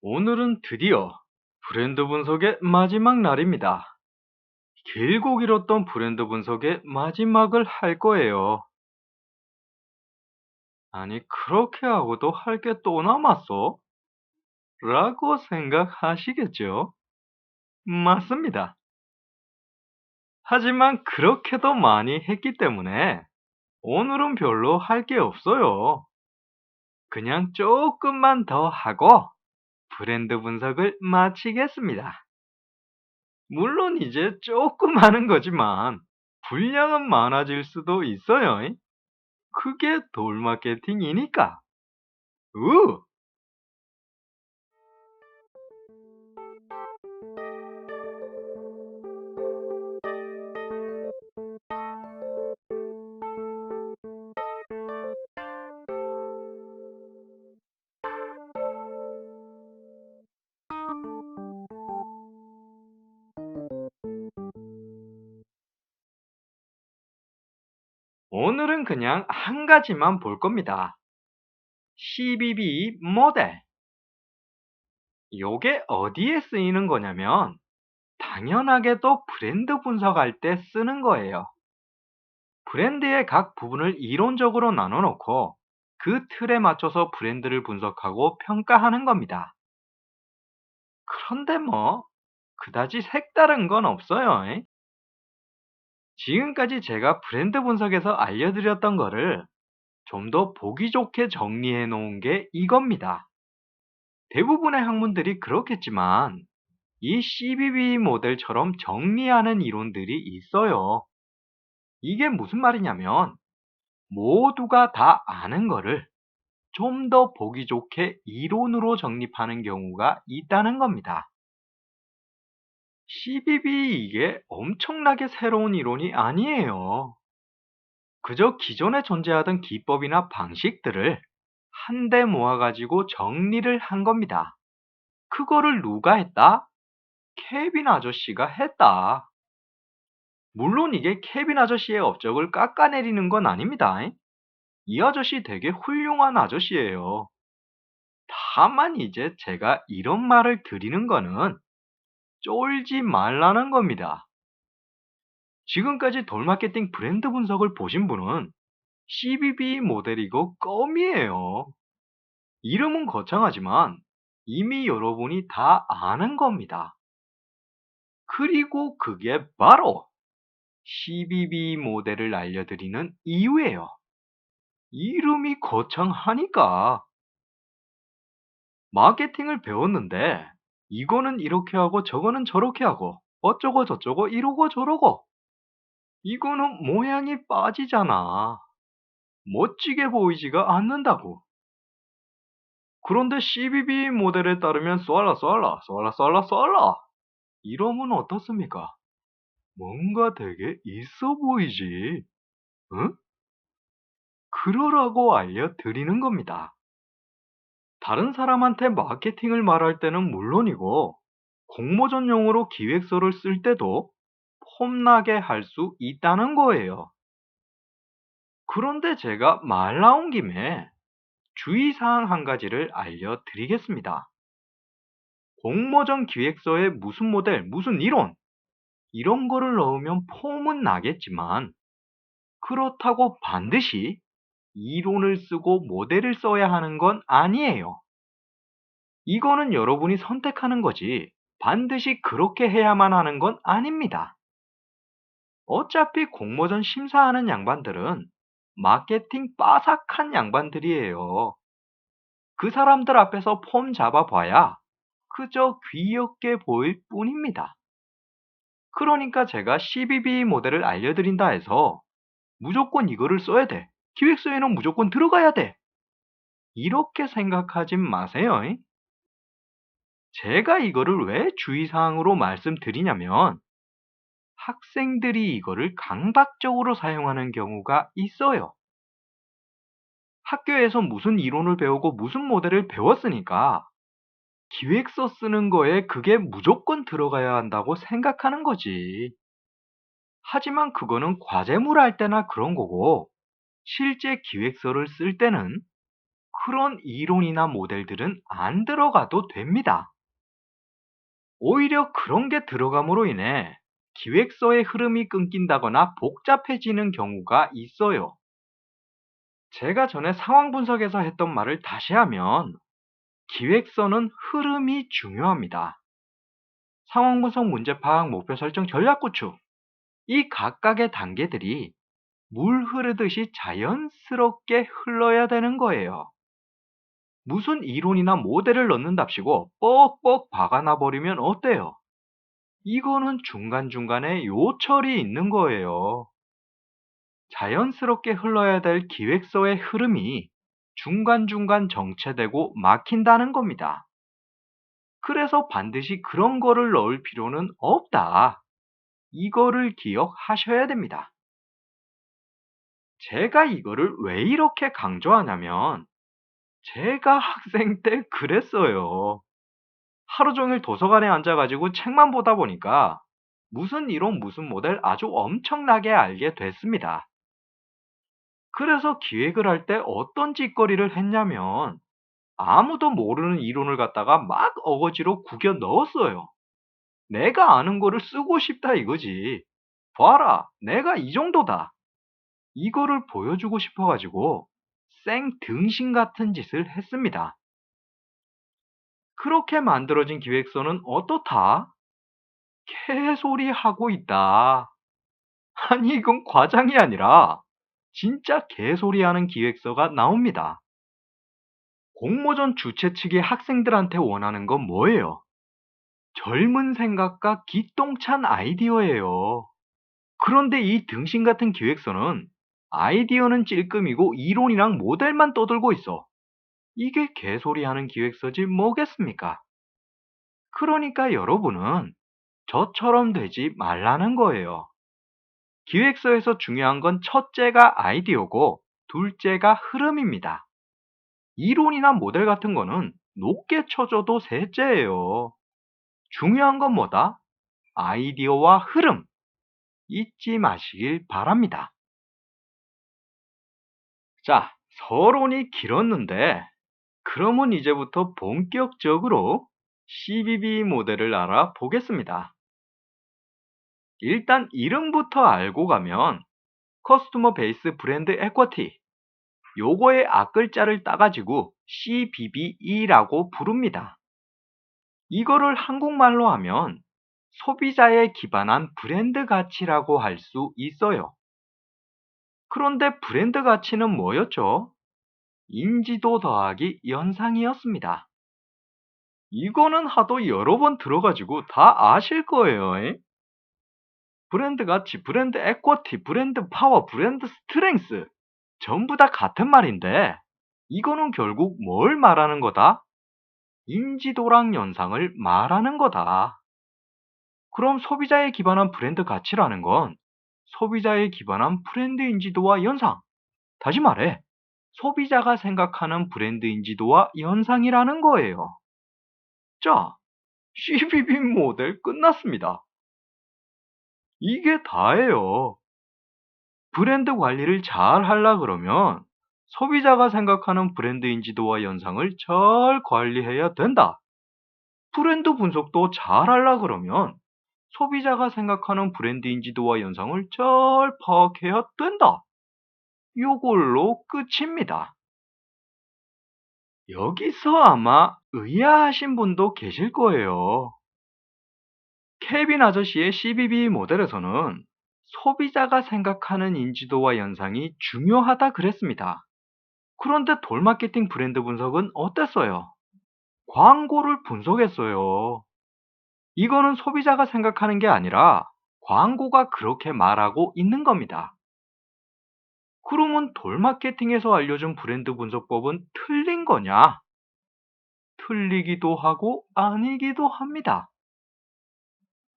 오늘은 드디어 브랜드 분석의 마지막 날입니다. 길고 길었던 브랜드 분석의 마지막을 할 거예요. 아니, 그렇게 하고도 할 게 또 남았어? 라고 생각하시겠죠? 맞습니다. 하지만 그렇게도 많이 했기 때문에 오늘은 별로 할 게 없어요. 그냥 조금만 더 하고 브랜드 분석을 마치겠습니다. 물론 이제 조금 하는 거지만 분량은 많아질 수도 있어요. 그게 돌 마케팅이니까. 우! 오늘은 그냥 한 가지만 볼 겁니다. CBB 모델. 요게 어디에 쓰이는 거냐면 당연하게도 브랜드 분석할 때 쓰는 거예요. 브랜드의 각 부분을 이론적으로 나눠 놓고 그 틀에 맞춰서 브랜드를 분석하고 평가하는 겁니다. 그런데 뭐 그다지 색다른 건 없어요. 지금까지 제가 브랜드 분석에서 알려드렸던 거를 좀 더 보기 좋게 정리해 놓은 게 이겁니다. 대부분의 학문들이 그렇겠지만 이 CBB 모델처럼 정리하는 이론들이 있어요. 이게 무슨 말이냐면 모두가 다 아는 거를 좀 더 보기 좋게 이론으로 정립하는 경우가 있다는 겁니다. CBB 이게 엄청나게 새로운 이론이 아니에요. 그저 기존에 존재하던 기법이나 방식들을 한데 모아가지고 정리를 한 겁니다. 그거를 누가 했다? 케빈 아저씨가 했다. 물론 이게 케빈 아저씨의 업적을 깎아내리는 건 아닙니다. 이 아저씨 되게 훌륭한 아저씨예요. 다만 이제 제가 이런 말을 드리는 거는 쫄지 말라는 겁니다. 지금까지 돌마케팅 브랜드 분석을 보신 분은 CBB 모델이고 껌이에요. 이름은 거창하지만 이미 여러분이 다 아는 겁니다. 그리고 그게 바로 CBB 모델을 알려드리는 이유예요. 이름이 거창하니까. 마케팅을 배웠는데 이거는 이렇게 하고 저거는 저렇게 하고 어쩌고 저쩌고 이러고 저러고 이거는 모양이 빠지잖아. 멋지게 보이지가 않는다고. 그런데 CBB 모델에 따르면 쏠라 이러면 어떻습니까? 뭔가 되게 있어 보이지. 응? 그러라고 알려드리는 겁니다. 다른 사람한테 마케팅을 말할 때는 물론이고 공모전용으로 기획서를 쓸 때도 폼나게 할 수 있다는 거예요. 그런데 제가 말 나온 김에 주의사항 한 가지를 알려드리겠습니다. 공모전 기획서에 무슨 모델, 무슨 이론, 이런 거를 넣으면 폼은 나겠지만 그렇다고 반드시 이론을 쓰고 모델을 써야 하는 건 아니에요. 이거는 여러분이 선택하는 거지 반드시 그렇게 해야만 하는 건 아닙니다. 어차피 공모전 심사하는 양반들은 마케팅 빠삭한 양반들이에요. 그 사람들 앞에서 폼 잡아봐야 그저 귀엽게 보일 뿐입니다. 그러니까 제가 CBB 모델을 알려드린다 해서 무조건 이거를 써야 돼. 기획서에는 무조건 들어가야 돼. 이렇게 생각하진 마세요. 제가 이거를 왜 주의사항으로 말씀드리냐면 학생들이 이거를 강박적으로 사용하는 경우가 있어요. 학교에서 무슨 이론을 배우고 무슨 모델을 배웠으니까 기획서 쓰는 거에 그게 무조건 들어가야 한다고 생각하는 거지. 하지만 그거는 과제물 할 때나 그런 거고 실제 기획서를 쓸 때는 그런 이론이나 모델들은 안 들어가도 됩니다. 오히려 그런 게 들어감으로 인해 기획서의 흐름이 끊긴다거나 복잡해지는 경우가 있어요. 제가 전에 상황 분석에서 했던 말을 다시 하면 기획서는 흐름이 중요합니다. 상황 분석, 문제 파악, 목표 설정, 전략 구축. 이 각각의 단계들이 물 흐르듯이 자연스럽게 흘러야 되는 거예요. 무슨 이론이나 모델을 넣는답시고 뻑뻑 박아놔 버리면 어때요? 이거는 중간중간에 요철이 있는 거예요. 자연스럽게 흘러야 될 기획서의 흐름이 중간중간 정체되고 막힌다는 겁니다. 그래서 반드시 그런 거를 넣을 필요는 없다. 이거를 기억하셔야 됩니다. 제가 이거를 왜 이렇게 강조하냐면 제가 학생 때 그랬어요. 하루 종일 도서관에 앉아가지고 책만 보다 보니까 무슨 이론, 무슨 모델 아주 엄청나게 알게 됐습니다. 그래서 기획을 할 때 어떤 짓거리를 했냐면 아무도 모르는 이론을 갖다가 막 어거지로 구겨 넣었어요. 내가 아는 거를 쓰고 싶다 이거지. 봐라, 내가 이 정도다. 이거를 보여주고 싶어가지고 생등신 같은 짓을 했습니다. 그렇게 만들어진 기획서는 어떻다? 개소리 하고 있다. 아니, 이건 과장이 아니라 진짜 개소리 하는 기획서가 나옵니다. 공모전 주최 측이 학생들한테 원하는 건 뭐예요? 젊은 생각과 기똥찬 아이디어예요. 그런데 이 등신 같은 기획서는 아이디어는 찔끔이고 이론이랑 모델만 떠들고 있어. 이게 개소리 하는 기획서지 뭐겠습니까? 그러니까 여러분은 저처럼 되지 말라는 거예요. 기획서에서 중요한 건 첫째가 아이디어고 둘째가 흐름입니다. 이론이나 모델 같은 거는 높게 쳐줘도 셋째예요. 중요한 건 뭐다? 아이디어와 흐름. 잊지 마시길 바랍니다. 자, 서론이 길었는데 그러면 이제부터 본격적으로 CBB 모델을 알아보겠습니다. 일단 이름부터 알고 가면 커스터머 베이스 브랜드 에쿼티, 요거의 앞글자를 따가지고 CBBE라고 부릅니다. 이거를 한국말로 하면 소비자에 기반한 브랜드 가치라고 할 수 있어요. 그런데 브랜드 가치는 뭐였죠? 인지도 더하기 연상이었습니다. 이거는 하도 여러 번 들어가지고 다 아실 거예요. 브랜드 가치, 브랜드 에쿼티, 브랜드 파워, 브랜드 스트렝스 전부 다 같은 말인데 이거는 결국 뭘 말하는 거다? 인지도랑 연상을 말하는 거다. 그럼 소비자에 기반한 브랜드 가치라는 건 소비자에 기반한 브랜드 인지도와 연상. 다시 말해, 소비자가 생각하는 브랜드 인지도와 연상이라는 거예요. 자, CBB 모델 끝났습니다. 이게 다예요. 브랜드 관리를 잘 하려 그러면 소비자가 생각하는 브랜드 인지도와 연상을 잘 관리해야 된다. 브랜드 분석도 잘 하려 그러면 소비자가 생각하는 브랜드 인지도와 연상을 잘 파악해야 된다. 요걸로 끝입니다. 여기서 아마 의아하신 분도 계실 거예요. 케빈 아저씨의 CBB 모델에서는 소비자가 생각하는 인지도와 연상이 중요하다 그랬습니다. 그런데 돌마케팅 브랜드 분석은 어땠어요? 광고를 분석했어요. 이거는 소비자가 생각하는 게 아니라 광고가 그렇게 말하고 있는 겁니다. 그러면 돌마케팅에서 알려준 브랜드 분석법은 틀린 거냐? 틀리기도 하고 아니기도 합니다.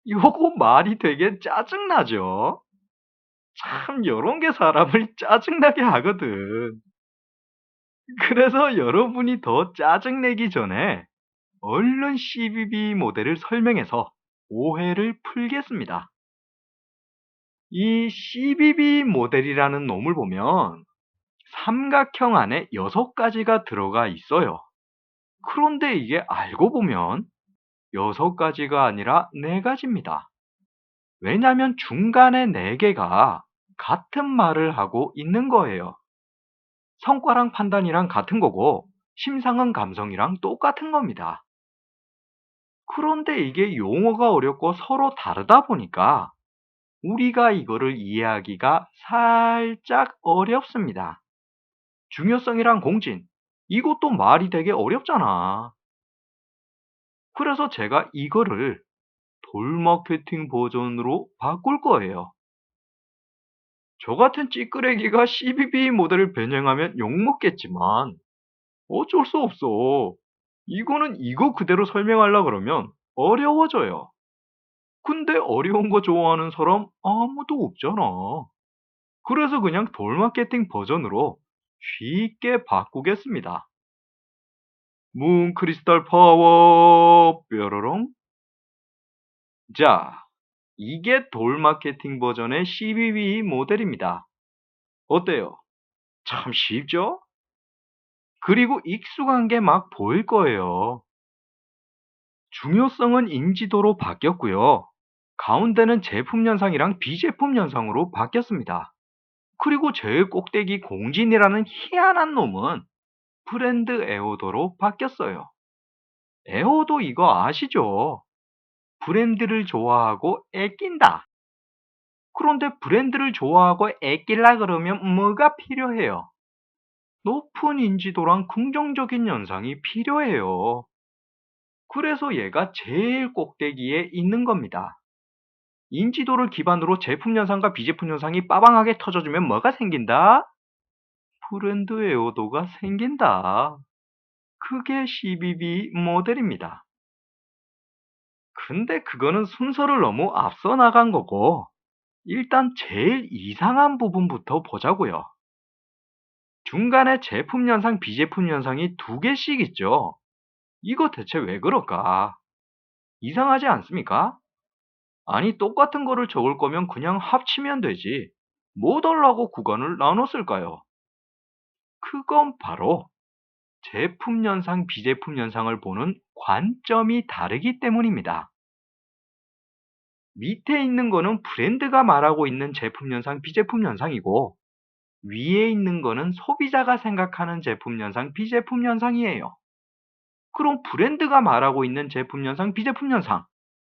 요거 말이 되게 짜증나죠? 참, 요런 게 사람을 짜증나게 하거든. 그래서 여러분이 더 짜증내기 전에 얼른 CBB 모델을 설명해서 오해를 풀겠습니다. 이 CBB 모델이라는 놈을 보면 삼각형 안에 6가지가 들어가 있어요. 그런데 이게 알고 보면 6가지가 아니라 4가지입니다. 왜냐하면 중간에 4개가 같은 말을 하고 있는 거예요. 성과랑 판단이랑 같은 거고 심상은 감성이랑 똑같은 겁니다. 그런데 이게 용어가 어렵고 서로 다르다 보니까 우리가 이거를 이해하기가 살짝 어렵습니다. 중요성이랑 공진, 이것도 말이 되게 어렵잖아. 그래서 제가 이거를 돌마케팅 버전으로 바꿀 거예요. 저 같은 찌끄레기가 CBB 모델을 변형하면 욕먹겠지만 어쩔 수 없어. 이거는 이거 그대로 설명하려 그러면 어려워져요. 근데 어려운 거 좋아하는 사람 아무도 없잖아. 그래서 그냥 돌마케팅 버전으로 쉽게 바꾸겠습니다. 문 크리스탈 파워 뾰로롱. 자, 이게 돌마케팅 버전의 CBB 모델입니다. 어때요? 참 쉽죠? 그리고 익숙한 게 막 보일 거예요. 중요성은 인지도로 바뀌었고요. 가운데는 제품 연상이랑 비제품 연상으로 바뀌었습니다. 그리고 제일 꼭대기 공진이라는 희한한 놈은 브랜드 에어도로 바뀌었어요. 에어도 이거 아시죠? 브랜드를 좋아하고 애낀다. 그런데 브랜드를 좋아하고 애끼려 그러면 뭐가 필요해요? 높은 인지도랑 긍정적인 연상이 필요해요. 그래서 얘가 제일 꼭대기에 있는 겁니다. 인지도를 기반으로 제품 연상과 비제품 연상이 빠방하게 터져주면 뭐가 생긴다? 브랜드 에어도가 생긴다. 그게 CBB 모델입니다. 근데 그거는 순서를 너무 앞서 나간 거고, 일단 제일 이상한 부분부터 보자고요. 중간에 제품 연상, 비제품 연상이 2개씩 있죠. 이거 대체 왜 그럴까? 이상하지 않습니까? 아니, 똑같은 거를 적을 거면 그냥 합치면 되지. 뭐 달라고 구간을 나눴을까요? 그건 바로 제품 연상, 비제품 연상을 보는 관점이 다르기 때문입니다. 밑에 있는 거는 브랜드가 말하고 있는 제품 연상, 비제품 연상이고, 위에 있는 거는 소비자가 생각하는 제품 연상, 비제품 연상이에요. 그럼 브랜드가 말하고 있는 제품 연상, 비제품 연상,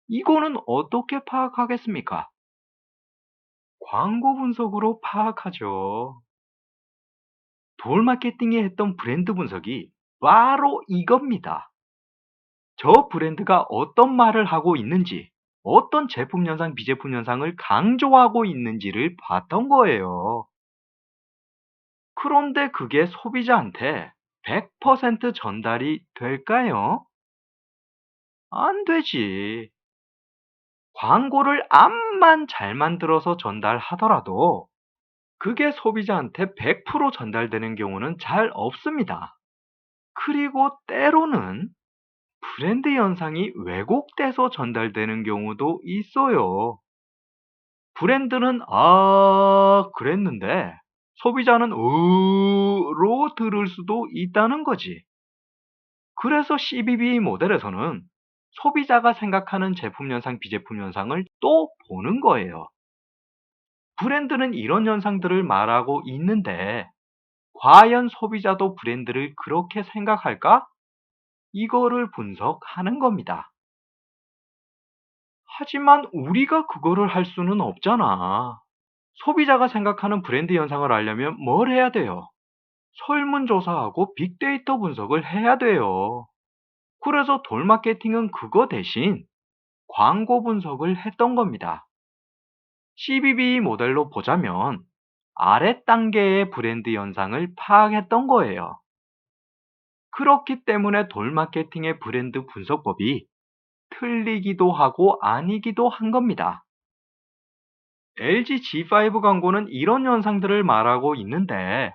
이거는 어떻게 파악하겠습니까? 광고 분석으로 파악하죠. 돌 마케팅이 했던 브랜드 분석이 바로 이겁니다. 저 브랜드가 어떤 말을 하고 있는지, 어떤 제품 연상, 비제품 연상을 강조하고 있는지를 봤던 거예요. 그런데 그게 소비자한테 100% 전달이 될까요? 안 되지. 광고를 암만 잘 만들어서 전달하더라도 그게 소비자한테 100% 전달되는 경우는 잘 없습니다. 그리고 때로는 브랜드 연상이 왜곡돼서 전달되는 경우도 있어요. 브랜드는 그랬는데 소비자는 로 들을 수도 있다는 거지. 그래서 CBB 모델에서는 소비자가 생각하는 제품 연상, 비제품 연상을 또 보는 거예요. 브랜드는 이런 현상들을 말하고 있는데 과연 소비자도 브랜드를 그렇게 생각할까? 이거를 분석하는 겁니다. 하지만 우리가 그거를 할 수는 없잖아. 소비자가 생각하는 브랜드 현상을 알려면 뭘 해야 돼요? 설문조사하고 빅데이터 분석을 해야 돼요. 그래서 돌마케팅은 그거 대신 광고 분석을 했던 겁니다. CBB 모델로 보자면 아래 단계의 브랜드 현상을 파악했던 거예요. 그렇기 때문에 돌마케팅의 브랜드 분석법이 틀리기도 하고 아니기도 한 겁니다. LG G5 광고는 이런 현상들을 말하고 있는데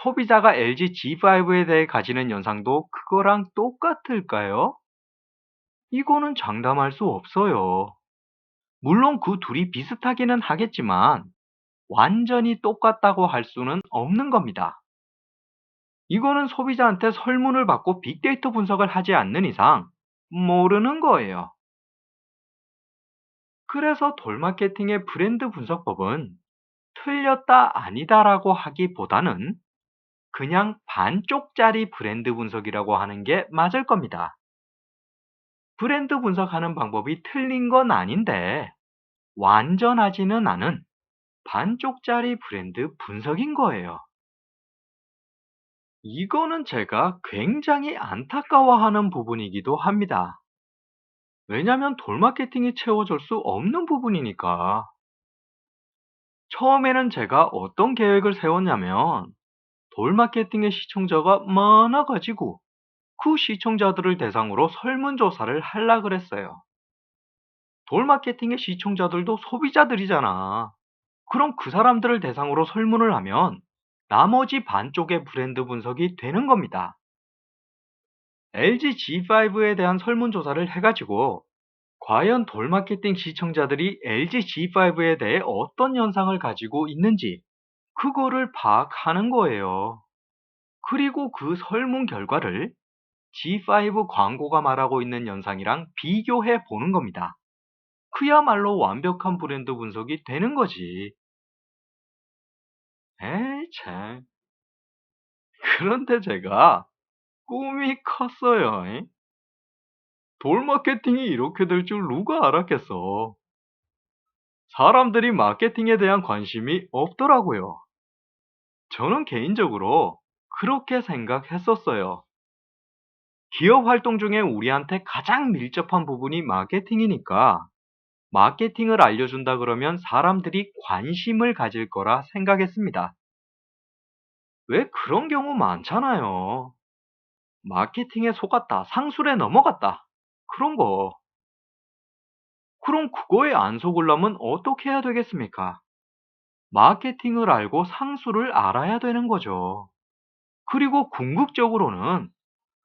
소비자가 LG G5에 대해 가지는 연상도 그거랑 똑같을까요? 이거는 장담할 수 없어요. 물론 그 둘이 비슷하기는 하겠지만 완전히 똑같다고 할 수는 없는 겁니다. 이거는 소비자한테 설문을 받고 빅데이터 분석을 하지 않는 이상 모르는 거예요. 그래서 돌마케팅의 브랜드 분석법은 틀렸다 아니다라고 하기보다는 그냥 반쪽짜리 브랜드 분석이라고 하는 게 맞을 겁니다. 브랜드 분석하는 방법이 틀린 건 아닌데 완전하지는 않은 반쪽짜리 브랜드 분석인 거예요. 이거는 제가 굉장히 안타까워하는 부분이기도 합니다. 왜냐면 돌마케팅이 채워줄 수 없는 부분이니까. 처음에는 제가 어떤 계획을 세웠냐면 돌마케팅의 시청자가 많아가지고 그 시청자들을 대상으로 설문조사를 하려 그랬어요. 돌마케팅의 시청자들도 소비자들이잖아. 그럼 그 사람들을 대상으로 설문을 하면 나머지 반쪽의 브랜드 분석이 되는 겁니다. LG G5에 대한 설문조사를 해가지고 과연 돌마케팅 시청자들이 LG G5에 대해 어떤 현상을 가지고 있는지 그거를 파악하는 거예요. 그리고 그 설문 결과를 G5 광고가 말하고 있는 현상이랑 비교해 보는 겁니다. 그야말로 완벽한 브랜드 분석이 되는 거지. 에이 참. 그런데 제가 꿈이 컸어요. 돌마케팅이 이렇게 될 줄 누가 알았겠어. 사람들이 마케팅에 대한 관심이 없더라고요. 저는 개인적으로 그렇게 생각했었어요. 기업 활동 중에 우리한테 가장 밀접한 부분이 마케팅이니까 마케팅을 알려준다 그러면 사람들이 관심을 가질 거라 생각했습니다. 왜 그런 경우 많잖아요. 마케팅에 속았다, 상술에 넘어갔다. 그런 거. 그럼 그거에 안 속으려면 어떻게 해야 되겠습니까? 마케팅을 알고 상술을 알아야 되는 거죠. 그리고 궁극적으로는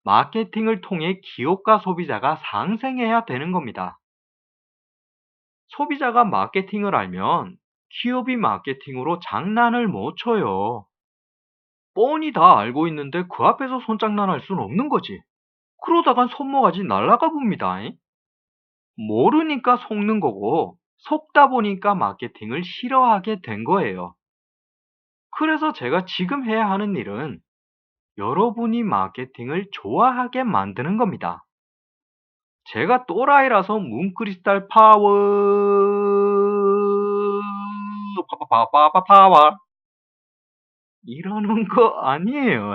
마케팅을 통해 기업과 소비자가 상생해야 되는 겁니다. 소비자가 마케팅을 알면 기업이 마케팅으로 장난을 못 쳐요. 뻔히 다 알고 있는데 그 앞에서 손장난할 수는 없는 거지. 그러다간 손모가지 날아가 봅니다. 모르니까 속는 거고 속다 보니까 마케팅을 싫어하게 된 거예요. 그래서 제가 지금 해야 하는 일은 여러분이 마케팅을 좋아하게 만드는 겁니다. 제가 또라이라서 문크리스탈 파워 파워 이러는 거 아니에요.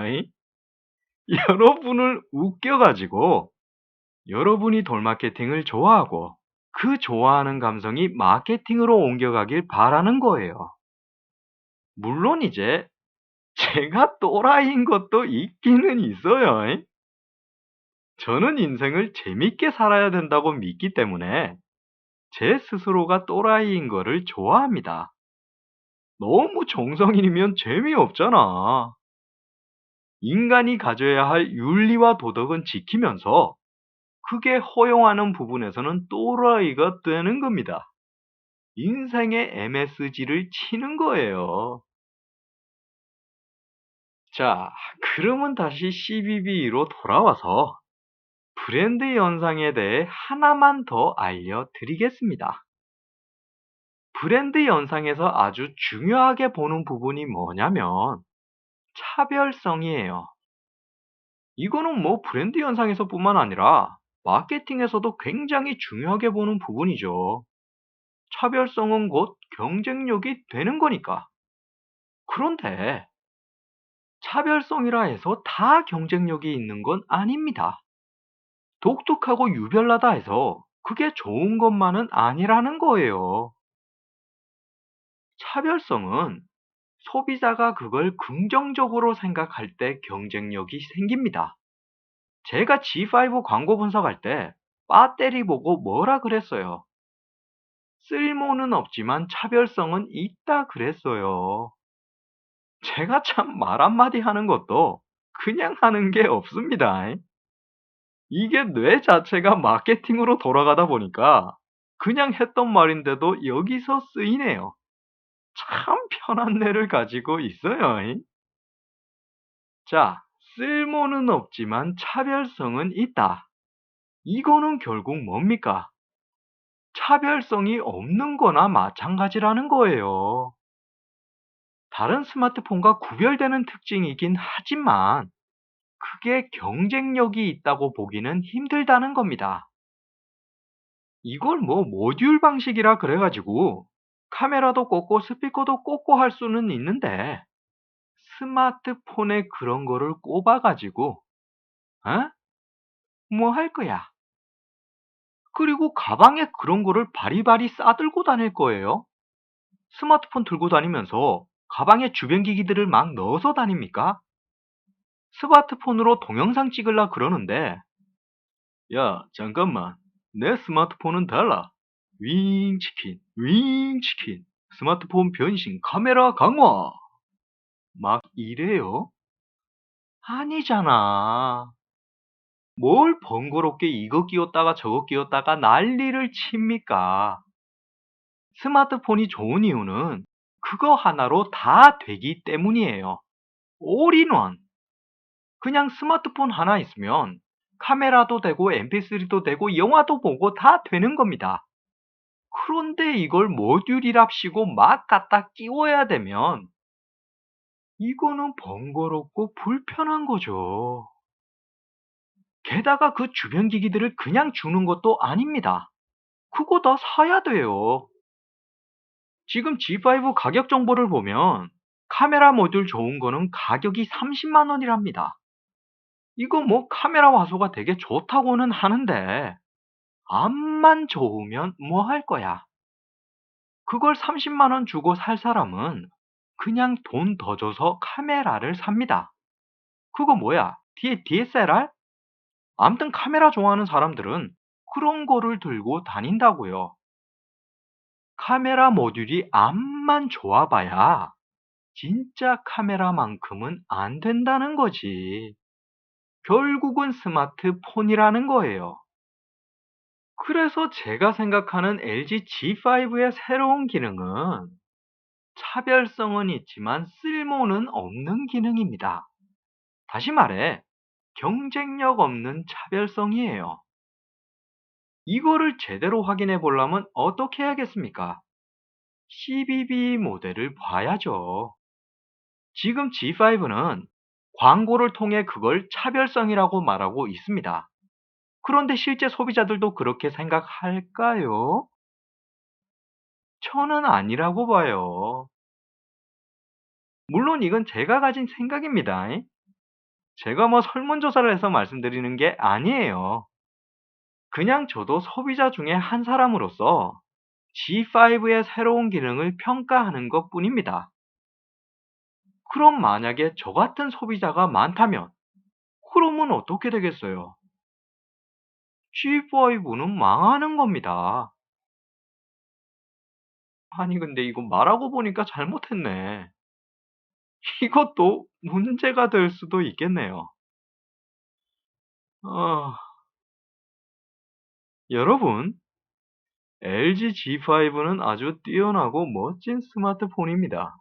여러분을 웃겨가지고 여러분이 돌마케팅을 좋아하고 그 좋아하는 감성이 마케팅으로 옮겨가길 바라는 거예요. 물론 이제 제가 또라이인 것도 있기는 있어요. 저는 인생을 재밌게 살아야 된다고 믿기 때문에 제 스스로가 또라이인 거를 좋아합니다. 너무 정성인이면 재미없잖아. 인간이 가져야 할 윤리와 도덕은 지키면서 그게 허용하는 부분에서는 또라이가 되는 겁니다. 인생의 MSG를 치는 거예요. 자, 그러면 다시 CBB로 돌아와서 브랜드 현상에 대해 하나만 더 알려드리겠습니다. 브랜드 현상에서 아주 중요하게 보는 부분이 뭐냐면 차별성이에요. 이거는 뭐 브랜드 현상에서뿐만 아니라 마케팅에서도 굉장히 중요하게 보는 부분이죠. 차별성은 곧 경쟁력이 되는 거니까. 그런데 차별성이라 해서 다 경쟁력이 있는 건 아닙니다. 독특하고 유별나다 해서 그게 좋은 것만은 아니라는 거예요. 차별성은 소비자가 그걸 긍정적으로 생각할 때 경쟁력이 생깁니다. 제가 G5 광고 분석할 때 배터리 보고 뭐라 그랬어요? 쓸모는 없지만 차별성은 있다 그랬어요. 제가 참 말 한마디 하는 것도 그냥 하는 게 없습니다. 이게 뇌 자체가 마케팅으로 돌아가다 보니까 그냥 했던 말인데도 여기서 쓰이네요. 참 편한 뇌를 가지고 있어요. 자, 쓸모는 없지만 차별성은 있다. 이거는 결국 뭡니까? 차별성이 없는 거나 마찬가지라는 거예요. 다른 스마트폰과 구별되는 특징이긴 하지만 그게 경쟁력이 있다고 보기는 힘들다는 겁니다. 이걸 뭐 모듈 방식이라 그래가지고 카메라도 꽂고 스피커도 꽂고 할 수는 있는데 스마트폰에 그런 거를 꼽아가지고 어? 뭐 할 거야? 그리고 가방에 그런 거를 바리바리 싸들고 다닐 거예요? 스마트폰 들고 다니면서 가방에 주변 기기들을 막 넣어서 다닙니까? 스마트폰으로 동영상 찍으려 그러는데 야, 잠깐만. 내 스마트폰은 달라. 윙 치킨, 윙 치킨. 스마트폰 변신 카메라 강화. 막 이래요? 아니잖아. 뭘 번거롭게 이거 끼웠다가 저거 끼웠다가 난리를 칩니까? 스마트폰이 좋은 이유는 그거 하나로 다 되기 때문이에요. 올인원. 그냥 스마트폰 하나 있으면 카메라도 되고 mp3도 되고 영화도 보고 다 되는 겁니다. 그런데 이걸 모듈이랍시고 막 갖다 끼워야 되면 이거는 번거롭고 불편한 거죠. 게다가 그 주변 기기들을 그냥 주는 것도 아닙니다. 그거 다 사야 돼요. 지금 G5 가격 정보를 보면 카메라 모듈 좋은 거는 가격이 30만 원이랍니다. 이거 뭐 카메라 화소가 되게 좋다고는 하는데 암만 좋으면 뭐 할 거야? 그걸 30만 원 주고 살 사람은 그냥 돈 더 줘서 카메라를 삽니다. 그거 뭐야? DSLR? 암튼 카메라 좋아하는 사람들은 그런 거를 들고 다닌다고요. 카메라 모듈이 암만 좋아봐야 진짜 카메라만큼은 안 된다는 거지. 결국은 스마트폰이라는 거예요. 그래서 제가 생각하는 LG G5의 새로운 기능은 차별성은 있지만 쓸모는 없는 기능입니다. 다시 말해, 경쟁력 없는 차별성이에요. 이거를 제대로 확인해 보려면 어떻게 해야겠습니까? CBB 모델을 봐야죠. 지금 G5는 광고를 통해 그걸 차별성이라고 말하고 있습니다. 그런데 실제 소비자들도 그렇게 생각할까요? 저는 아니라고 봐요. 물론 이건 제가 가진 생각입니다. 제가 뭐 설문조사를 해서 말씀드리는 게 아니에요. 그냥 저도 소비자 중에 한 사람으로서 G5의 새로운 기능을 평가하는 것 뿐입니다. 그럼 만약에 저 같은 소비자가 많다면, 그러면 어떻게 되겠어요? G5는 망하는 겁니다. 아니, 근데 이거 말하고 보니까 잘못했네. 이것도 문제가 될 수도 있겠네요. 어, 여러분, LG G5는 아주 뛰어나고 멋진 스마트폰입니다.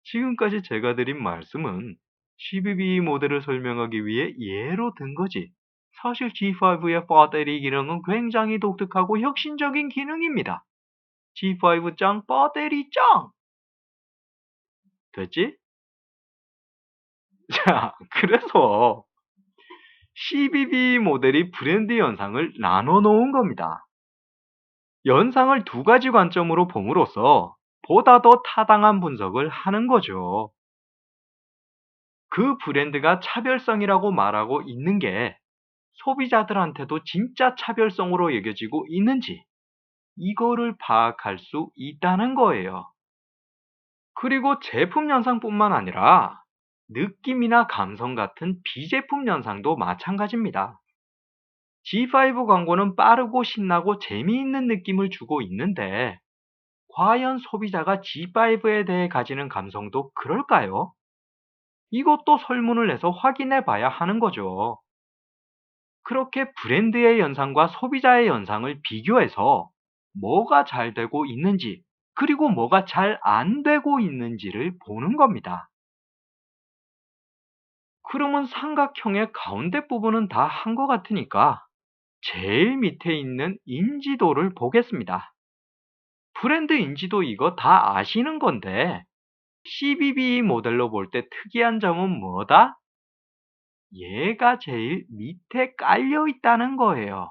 지금까지 제가 드린 말씀은 CBB 모델을 설명하기 위해 예로 든 거지. 사실 G5의 배터리 기능은 굉장히 독특하고 혁신적인 기능입니다. G5 짱, 배터리 짱! 됐지? 자, 그래서 CBB 모델이 브랜드 연상을 나눠 놓은 겁니다. 연상을 두 가지 관점으로 봄으로써 보다 더 타당한 분석을 하는 거죠. 그 브랜드가 차별성이라고 말하고 있는 게 소비자들한테도 진짜 차별성으로 여겨지고 있는지 이거를 파악할 수 있다는 거예요. 그리고 제품 연상뿐만 아니라 느낌이나 감성 같은 비제품 연상도 마찬가지입니다. G5 광고는 빠르고 신나고 재미있는 느낌을 주고 있는데 과연 소비자가 G5에 대해 가지는 감성도 그럴까요? 이것도 설문을 내서 확인해 봐야 하는 거죠. 그렇게 브랜드의 연상과 소비자의 연상을 비교해서 뭐가 잘 되고 있는지 그리고 뭐가 잘 안 되고 있는지를 보는 겁니다. 그러면 삼각형의 가운데 부분은 다 한 것 같으니까 제일 밑에 있는 인지도를 보겠습니다. 브랜드 인지도 이거 다 아시는 건데 CBB 모델로 볼 때 특이한 점은 뭐다? 얘가 제일 밑에 깔려 있다는 거예요.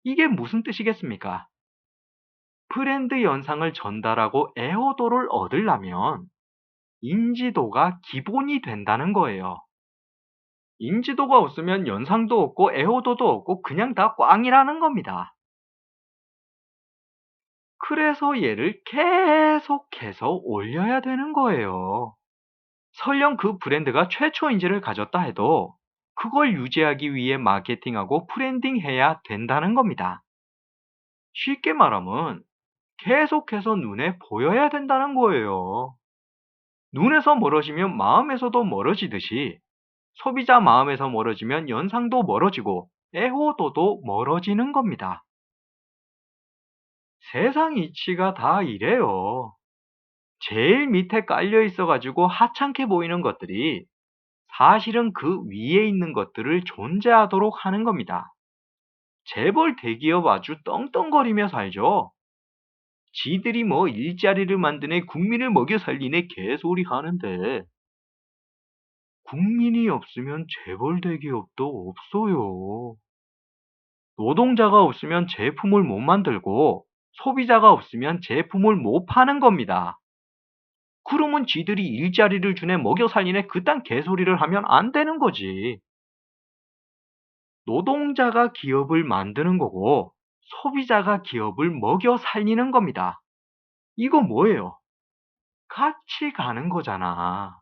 이게 무슨 뜻이겠습니까? 브랜드 연상을 전달하고 애호도를 얻으려면 인지도가 기본이 된다는 거예요. 인지도가 없으면 연상도 없고 애호도도 없고 그냥 다 꽝이라는 겁니다. 그래서 얘를 계속해서 올려야 되는 거예요. 설령 그 브랜드가 최초 인지를 가졌다 해도 그걸 유지하기 위해 마케팅하고 브랜딩해야 된다는 겁니다. 쉽게 말하면 계속해서 눈에 보여야 된다는 거예요. 눈에서 멀어지면 마음에서도 멀어지듯이 소비자 마음에서 멀어지면 연상도 멀어지고 애호도도 멀어지는 겁니다. 세상 이치가 다 이래요. 제일 밑에 깔려 있어가지고 하찮게 보이는 것들이 사실은 그 위에 있는 것들을 존재하도록 하는 겁니다. 재벌 대기업 아주 떵떵거리며 살죠. 지들이 뭐 일자리를 만드네 국민을 먹여 살리네 개소리 하는데 국민이 없으면 재벌 대기업도 없어요. 노동자가 없으면 제품을 못 만들고 소비자가 없으면 제품을 못 파는 겁니다. 그러면 지들이 일자리를 주네 먹여 살리네 그딴 개소리를 하면 안 되는 거지. 노동자가 기업을 만드는 거고 소비자가 기업을 먹여 살리는 겁니다. 이거 뭐예요? 같이 가는 거잖아.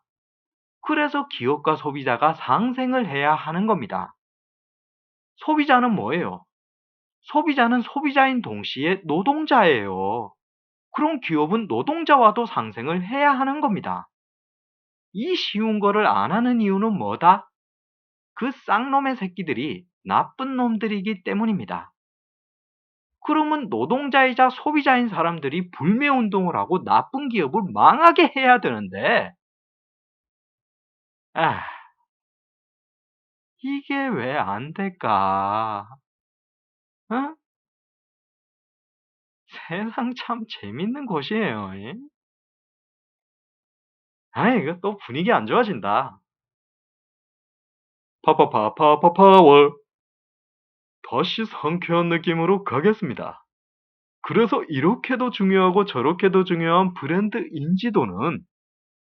그래서 기업과 소비자가 상생을 해야 하는 겁니다. 소비자는 뭐예요? 소비자는 소비자인 동시에 노동자예요. 그럼 기업은 노동자와도 상생을 해야 하는 겁니다. 이 쉬운 거를 안 하는 이유는 뭐다? 그 쌍놈의 새끼들이 나쁜 놈들이기 때문입니다. 그러면 노동자이자 소비자인 사람들이 불매운동을 하고 나쁜 기업을 망하게 해야 되는데, 아, 이게 왜 안 될까? 어? 세상 참 재밌는 곳이에요. 예? 이거 또 분위기 안 좋아진다. 파파파파파파월. 다시 상쾌한 느낌으로 가겠습니다. 그래서 이렇게도 중요하고 저렇게도 중요한 브랜드 인지도는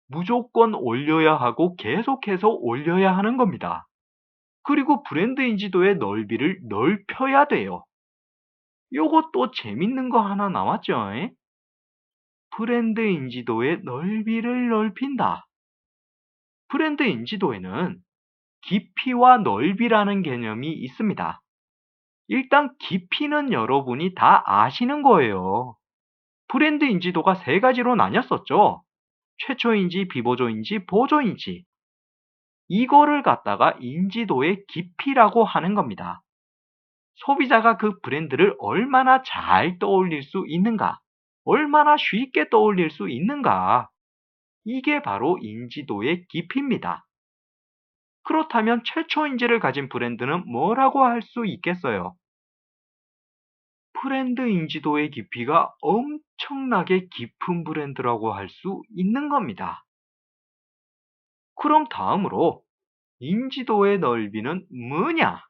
무조건 올려야 하고 계속해서 올려야 하는 겁니다. 그리고 브랜드 인지도의 넓이를 넓혀야 돼요. 요거 또 재밌는 거 하나 나왔죠? 에? 브랜드 인지도의 넓이를 넓힌다. 브랜드 인지도에는 깊이와 넓이라는 개념이 있습니다. 일단 깊이는 여러분이 다 아시는 거예요. 브랜드 인지도가 세 가지로 나뉘었었죠. 최초인지, 비보조인지, 보조인지. 이거를 갖다가 인지도의 깊이라고 하는 겁니다. 소비자가 그 브랜드를 얼마나 잘 떠올릴 수 있는가, 얼마나 쉽게 떠올릴 수 있는가, 이게 바로 인지도의 깊이입니다. 그렇다면 최초인지를 가진 브랜드는 뭐라고 할 수 있겠어요? 브랜드 인지도의 깊이가 엄청나게 깊은 브랜드라고 할 수 있는 겁니다. 그럼 다음으로 인지도의 넓이는 뭐냐?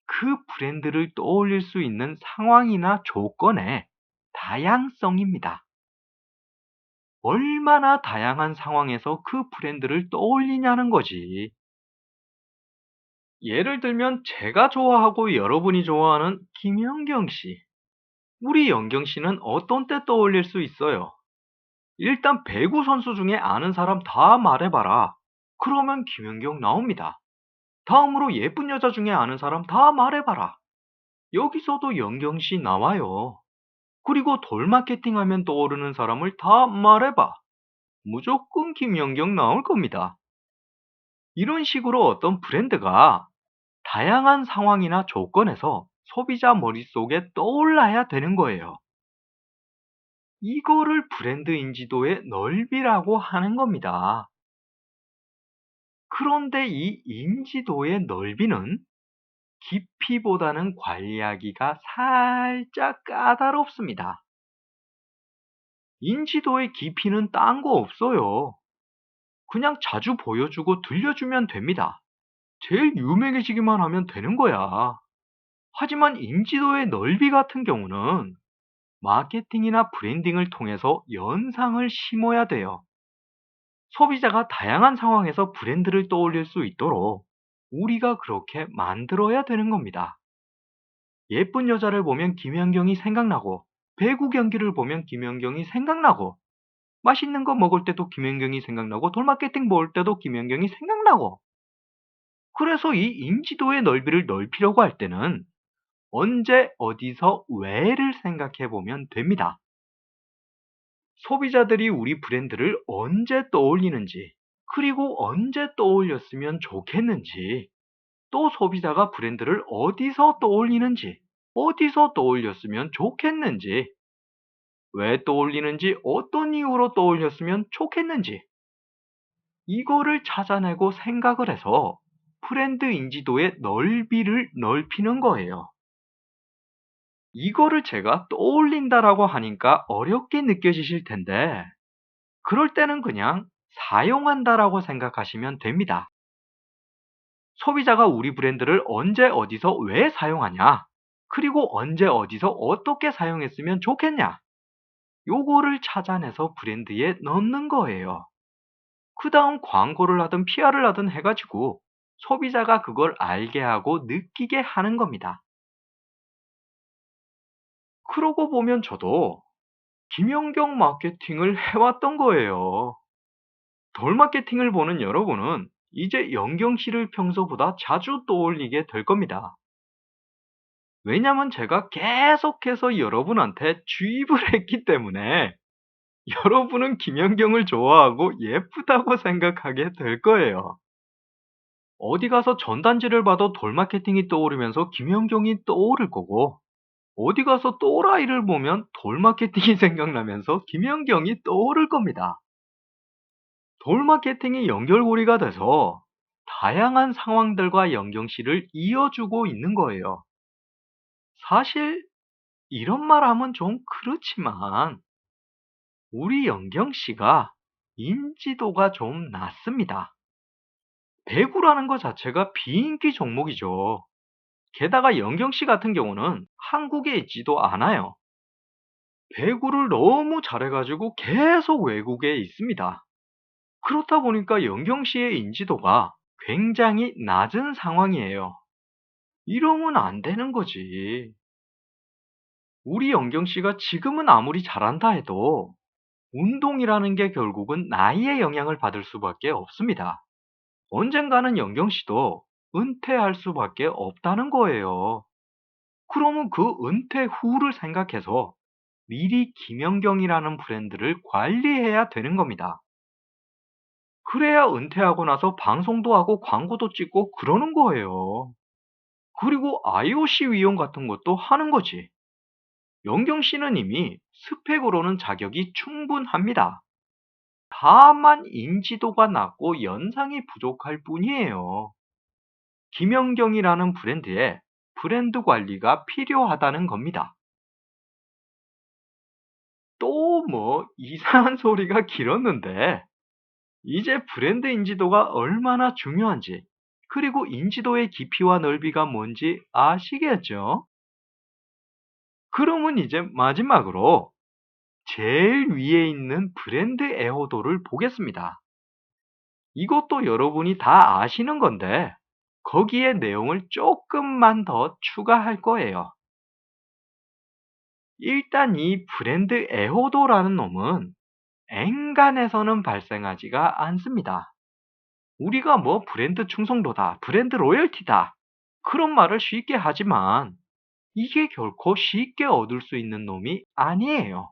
그 브랜드를 떠올릴 수 있는 상황이나 조건의 다양성입니다. 얼마나 다양한 상황에서 그 브랜드를 떠올리냐는 거지. 예를 들면 제가 좋아하고 여러분이 좋아하는 김연경 씨. 우리 연경 씨는 어떤 때 떠올릴 수 있어요? 일단 배구 선수 중에 아는 사람 다 말해봐라. 그러면 김연경 나옵니다. 다음으로 예쁜 여자 중에 아는 사람 다 말해봐라. 여기서도 연경 씨 나와요. 그리고 돌 마케팅 하면 떠오르는 사람을 다 말해봐. 무조건 김연경 나올 겁니다. 이런 식으로 어떤 브랜드가 다양한 상황이나 조건에서 소비자 머릿속에 떠올라야 되는 거예요. 이거를 브랜드 인지도의 넓이라고 하는 겁니다. 그런데 이 인지도의 넓이는 깊이보다는 관리하기가 살짝 까다롭습니다. 인지도의 깊이는 딴 거 없어요. 그냥 자주 보여주고 들려주면 됩니다. 제일 유명해지기만 하면 되는 거야. 하지만 인지도의 넓이 같은 경우는 마케팅이나 브랜딩을 통해서 연상을 심어야 돼요. 소비자가 다양한 상황에서 브랜드를 떠올릴 수 있도록 우리가 그렇게 만들어야 되는 겁니다. 예쁜 여자를 보면 김연경이 생각나고, 배구 경기를 보면 김연경이 생각나고, 맛있는 거 먹을 때도 김연경이 생각나고, 돌마케팅 볼 때도 김연경이 생각나고. 그래서 이 인지도의 넓이를 넓히려고 할 때는 언제, 어디서, 왜를 생각해 보면 됩니다. 소비자들이 우리 브랜드를 언제 떠올리는지, 그리고 언제 떠올렸으면 좋겠는지, 또 소비자가 브랜드를 어디서 떠올리는지, 어디서 떠올렸으면 좋겠는지, 왜 떠올리는지, 어떤 이유로 떠올렸으면 좋겠는지, 이거를 찾아내고 생각을 해서 브랜드 인지도의 넓이를 넓히는 거예요. 이거를 제가 떠올린다라고 하니까 어렵게 느껴지실 텐데, 그럴 때는 그냥 사용한다라고 생각하시면 됩니다. 소비자가 우리 브랜드를 언제 어디서 왜 사용하냐? 그리고 언제 어디서 어떻게 사용했으면 좋겠냐? 요거를 찾아내서 브랜드에 넣는 거예요. 그 다음 광고를 하든 PR을 하든 해가지고 소비자가 그걸 알게 하고 느끼게 하는 겁니다. 그러고 보면 저도 김연경 마케팅을 해왔던 거예요. 돌 마케팅을 보는 여러분은 이제 연경 씨를 평소보다 자주 떠올리게 될 겁니다. 왜냐면 제가 계속해서 여러분한테 주입을 했기 때문에 여러분은 김연경을 좋아하고 예쁘다고 생각하게 될 거예요. 어디 가서 전단지를 봐도 돌 마케팅이 떠오르면서 김연경이 떠오를 거고, 어디 가서 또라이를 보면 돌 마케팅이 생각나면서 김연경이 떠오를 겁니다. 돌 마케팅이 연결고리가 돼서 다양한 상황들과 연경 씨를 이어주고 있는 거예요. 사실 이런 말 하면 좀 그렇지만 우리 연경 씨가 인지도가 좀 낮습니다. 배구라는 것 자체가 비인기 종목이죠. 게다가 연경 씨 같은 경우는 한국에 있지도 않아요. 배구를 너무 잘해가지고 계속 외국에 있습니다. 그렇다 보니까 연경 씨의 인지도가 굉장히 낮은 상황이에요. 이러면 안 되는 거지. 우리 연경 씨가 지금은 아무리 잘한다 해도 운동이라는 게 결국은 나이의 영향을 받을 수밖에 없습니다. 언젠가는 연경 씨도 은퇴할 수밖에 없다는 거예요. 그러면 그 은퇴 후를 생각해서 미리 김연경이라는 브랜드를 관리해야 되는 겁니다. 그래야 은퇴하고 나서 방송도 하고 광고도 찍고 그러는 거예요. 그리고 IOC 위원 같은 것도 하는 거지. 연경 씨는 이미 스펙으로는 자격이 충분합니다. 다만 인지도가 낮고 연상이 부족할 뿐이에요. 김연경이라는 브랜드에 브랜드 관리가 필요하다는 겁니다. 또 뭐 이상한 소리가 길었는데 이제 브랜드 인지도가 얼마나 중요한지 그리고 인지도의 깊이와 넓이가 뭔지 아시겠죠? 그러면 이제 마지막으로 제일 위에 있는 브랜드 애호도를 보겠습니다. 이것도 여러분이 다 아시는 건데 거기에 내용을 조금만 더 추가할 거예요. 일단 이 브랜드 애호도라는 놈은 엔간에서는 발생하지가 않습니다. 우리가 뭐 브랜드 충성도다, 브랜드 로열티다 그런 말을 쉽게 하지만 이게 결코 쉽게 얻을 수 있는 놈이 아니에요.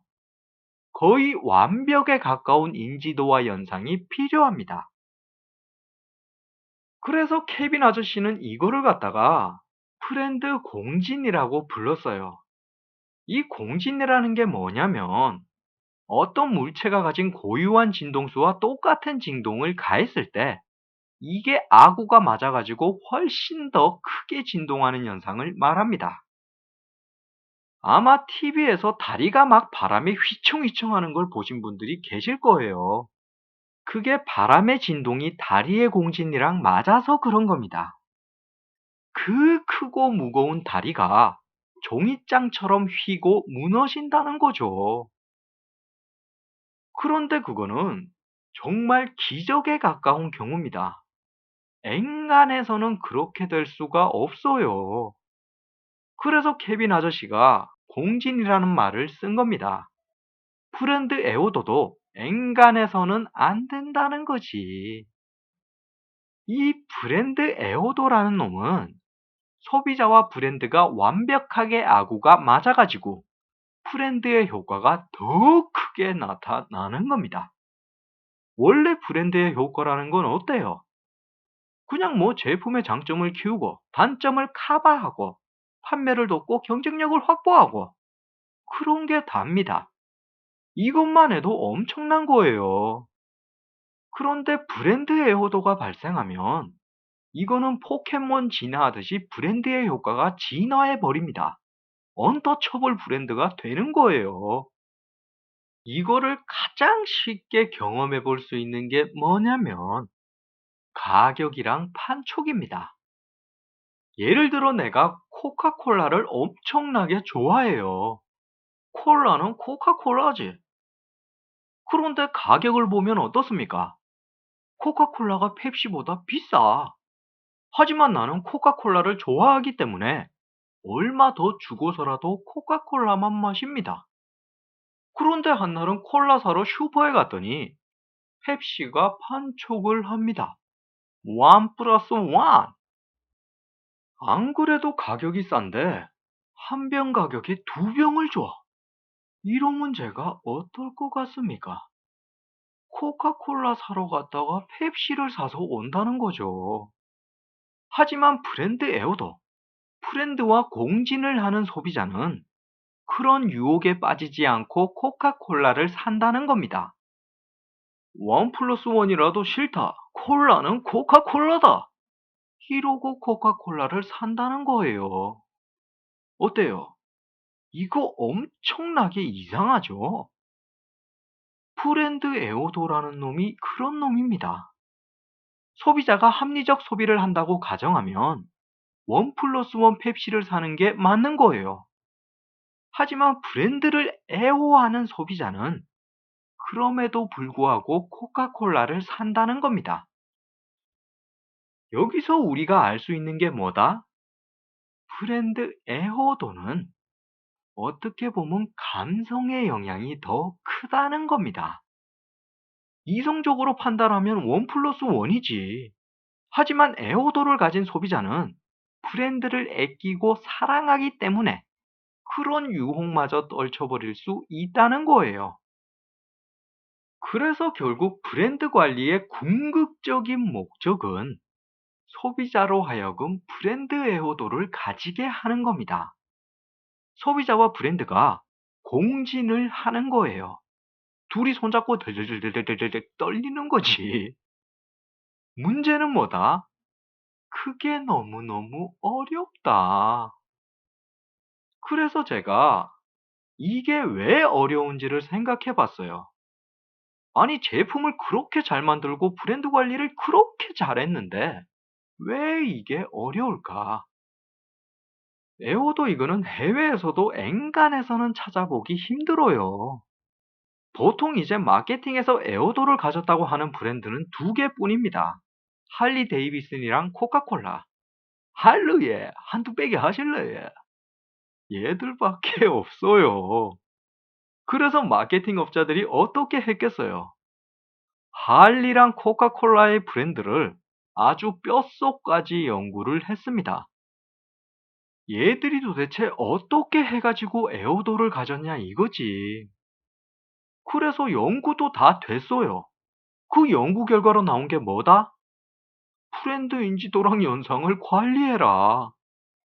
거의 완벽에 가까운 인지도와 연상이 필요합니다. 그래서 케빈 아저씨는 이거를 갖다가 브랜드 공진이라고 불렀어요. 이 공진이라는 게 뭐냐면 어떤 물체가 가진 고유한 진동수와 똑같은 진동을 가했을 때 이게 아구가 맞아가지고 훨씬 더 크게 진동하는 현상을 말합니다. 아마 TV에서 다리가 막 바람에 휘청휘청 하는 걸 보신 분들이 계실 거예요. 그게 바람의 진동이 다리의 공진이랑 맞아서 그런 겁니다. 그 크고 무거운 다리가 종이장처럼 휘고 무너진다는 거죠. 그런데 그거는 정말 기적에 가까운 경우입니다. 앵간에서는 그렇게 될 수가 없어요. 그래서 케빈 아저씨가 공진이라는 말을 쓴 겁니다. 브랜드 에어도도 앵간해서는 안 된다는 거지. 이 브랜드 에어도라는 놈은 소비자와 브랜드가 완벽하게 아구가 맞아가지고 브랜드의 효과가 더 크게 나타나는 겁니다. 원래 브랜드의 효과라는 건 어때요? 그냥 뭐 제품의 장점을 키우고 단점을 커버하고 판매를 돕고 경쟁력을 확보하고 그런 게 답니다. 이것만 해도 엄청난 거예요. 그런데 브랜드의 호도가 발생하면 이거는 포켓몬 진화하듯이 브랜드의 효과가 진화해 버립니다. 언터처블 브랜드가 되는 거예요. 이거를 가장 쉽게 경험해 볼 수 있는 게 뭐냐면 가격이랑 판촉입니다. 예를 들어 내가 코카콜라를 엄청나게 좋아해요. 콜라는 코카콜라지. 그런데 가격을 보면 어떻습니까? 코카콜라가 펩시보다 비싸. 하지만 나는 코카콜라를 좋아하기 때문에 얼마 더 주고서라도 코카콜라만 마십니다. 그런데 한날은 콜라 사러 슈퍼에 갔더니 펩시가 판촉을 합니다. 1 플러스 1. 안 그래도 가격이 싼데 한 병 가격에 두 병을 줘. 이러면 제가 어떨 것 같습니까? 코카콜라 사러 갔다가 펩시를 사서 온다는 거죠. 하지만 브랜드 에어도 브랜드와 공진을 하는 소비자는 그런 유혹에 빠지지 않고 코카콜라를 산다는 겁니다. 1 플러스 1이라도 싫다. 콜라는 코카콜라다. 이러고 코카콜라를 산다는 거예요. 어때요? 이거 엄청나게 이상하죠? 브랜드 에오도라는 놈이 그런 놈입니다. 소비자가 합리적 소비를 한다고 가정하면 1 플러스 1 펩시를 사는 게 맞는 거예요. 하지만 브랜드를 애호하는 소비자는 그럼에도 불구하고 코카콜라를 산다는 겁니다. 여기서 우리가 알 수 있는 게 뭐다? 브랜드 애호도는 어떻게 보면 감성의 영향이 더 크다는 겁니다. 이성적으로 판단하면 1 플러스 1이지. 하지만 애호도를 가진 소비자는 브랜드를 아끼고 사랑하기 때문에 그런 유혹마저 떨쳐버릴 수 있다는 거예요. 그래서 결국 브랜드 관리의 궁극적인 목적은 소비자로 하여금 브랜드 애호도를 가지게 하는 겁니다. 소비자와 브랜드가 공진을 하는 거예요. 둘이 손잡고 들들들들들들 떨리는 거지. 문제는 뭐다? 그게 너무너무 어렵다. 그래서 제가 이게 왜 어려운지를 생각해 봤어요. 아니, 제품을 그렇게 잘 만들고 브랜드 관리를 그렇게 잘했는데 왜 이게 어려울까? 에어도 이거는 해외에서도 엔간해서는 찾아보기 힘들어요. 보통 이제 마케팅에서 에어도를 가졌다고 하는 브랜드는 두 개뿐입니다. 할리 데이비슨이랑 코카콜라. 할르예, 한두 빼기 하실래예? 얘들밖에 없어요. 그래서 마케팅 업자들이 어떻게 했겠어요? 할리랑 코카콜라의 브랜드를 아주 뼛속까지 연구를 했습니다. 얘들이 도대체 어떻게 해가지고 에어도를 가졌냐 이거지. 그래서 연구도 다 됐어요. 그 연구 결과로 나온 게 뭐다? 브랜드 인지도랑 연상을 관리해라.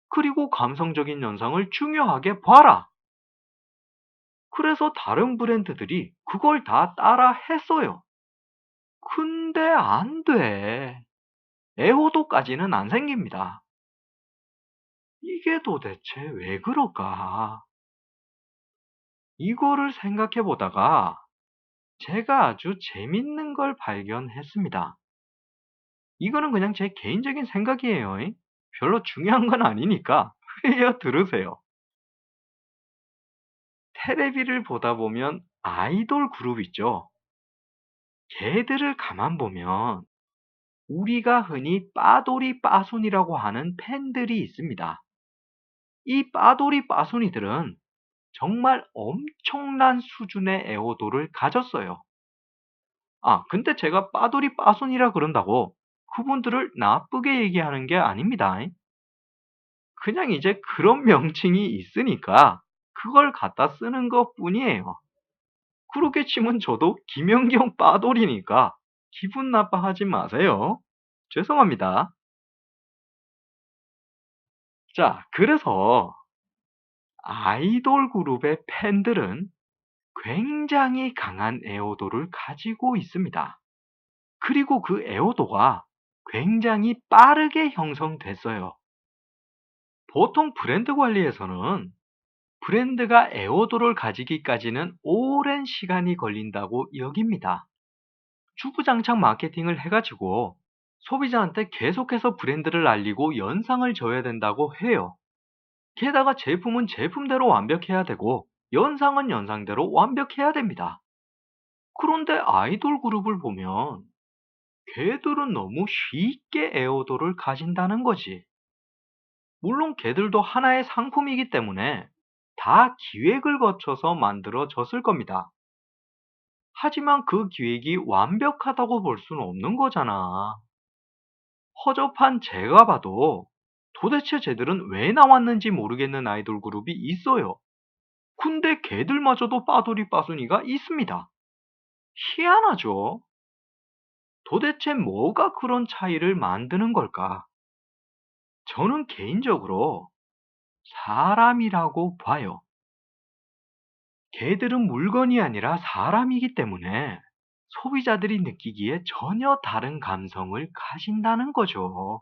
그리고 감성적인 연상을 중요하게 봐라. 그래서 다른 브랜드들이 그걸 다 따라 했어요. 근데 안 돼. 애호도까지는 안 생깁니다. 이게 도대체 왜 그럴까? 이거를 생각해 보다가 제가 아주 재밌는 걸 발견했습니다. 이거는 그냥 제 개인적인 생각이에요. 별로 중요한 건 아니니까 그냥 들으세요. 테레비를 보다 보면 아이돌 그룹 있죠. 걔들을 가만 보면 우리가 흔히 빠돌이 빠순이라고 하는 팬들이 있습니다. 이 빠돌이 빠순이들은 정말 엄청난 수준의 애호도를 가졌어요. 아, 근데 제가 빠돌이 빠순이라 그런다고 그분들을 나쁘게 얘기하는 게 아닙니다. 그냥 이제 그런 명칭이 있으니까 그걸 갖다 쓰는 것 뿐이에요. 그렇게 치면 저도 김연경 빠돌이니까 기분 나빠하지 마세요. 죄송합니다. 자, 그래서 아이돌 그룹의 팬들은 굉장히 강한 애호도를 가지고 있습니다. 그리고 그 애호도가 굉장히 빠르게 형성됐어요. 보통 브랜드 관리에서는 브랜드가 애호도를 가지기까지는 오랜 시간이 걸린다고 여깁니다. 주구장창 마케팅을 해가지고 소비자한테 계속해서 브랜드를 알리고 연상을 줘야 된다고 해요. 게다가 제품은 제품대로 완벽해야 되고 연상은 연상대로 완벽해야 됩니다. 그런데 아이돌 그룹을 보면 걔들은 너무 쉽게 애호도를 가진다는 거지. 물론 걔들도 하나의 상품이기 때문에 다 기획을 거쳐서 만들어졌을 겁니다. 하지만 그 기획이 완벽하다고 볼 수는 없는 거잖아. 허접한 제가 봐도 도대체 쟤들은 왜 나왔는지 모르겠는 아이돌 그룹이 있어요. 근데 걔들마저도 빠돌이 빠순이가 있습니다. 희한하죠? 도대체 뭐가 그런 차이를 만드는 걸까? 저는 개인적으로 사람이라고 봐요. 걔들은 물건이 아니라 사람이기 때문에 소비자들이 느끼기에 전혀 다른 감성을 가진다는 거죠.